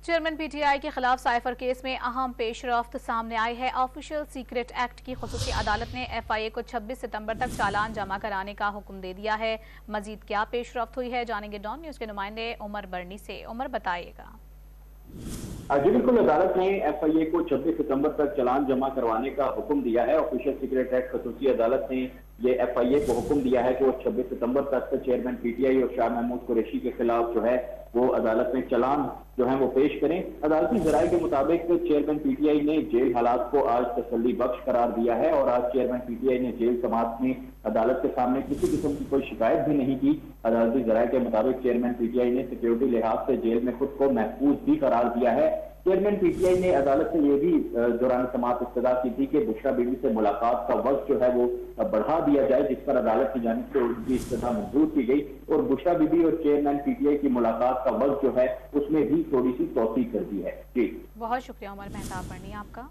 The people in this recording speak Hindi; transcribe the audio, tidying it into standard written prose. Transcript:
चेयरमैन पीटीआई के खिलाफ साइफर केस में अहम पेशरफ्त सामने आई है। ऑफिशियल सीक्रेट एक्ट की खुसूसी अदालत ने एफआईए को 26 सितंबर तक चालान जमा कराने का हुक्म दे दिया है। मजीद क्या पेशरफ्त हुई है, जानेंगे डॉन न्यूज के नुमाइंदे उमर बरनी से। उमर, बताइएगा। जी बिल्कुल, अदालत ने एफआईए को 26 सितंबर तक चालान जमा करवाने का हुक्म दिया है। ऑफिशियल सीक्रेट एक्ट खसूसी अदालत ने ये एफआईए को हुक्म दिया है कि वो 26 सितंबर तक चेयरमैन पीटीआई और शाह महमूद कुरैशी के खिलाफ जो है वो अदालत में चालान जो है वो पेश करें। अदालती जराये के मुताबिक चेयरमैन पीटीआई ने जेल हालात को आज तसल्ली बख्श करार दिया है और आज चेयरमैन पीटीआई ने जेल समाअत में अदालत के सामने किसी किस्म की कोई शिकायत भी नहीं की। अदालती जराये के मुताबिक चेयरमैन पीटीआई ने सिक्योरिटी लिहाज से जेल में खुद को महफूज भी करार दिया है। चेयरमैन पीटीआई ने अदालत से ये भी दौरान समाअत इस्तदा की थी कि बुशरा बीबी से मुलाकात का वक्त जो है वो बढ़ा दिया जाए, जिस पर अदालत की जानिब से उनकी इस्तदा मंजूर की गई और बुशरा बीबी और चेयरमैन पीटीआई की मुलाकात का वक्त जो है उसमें भी थोड़ी सी तौसीक कर दी है। जी, बहुत शुक्रिया उमर मेहताब बरनी आपका।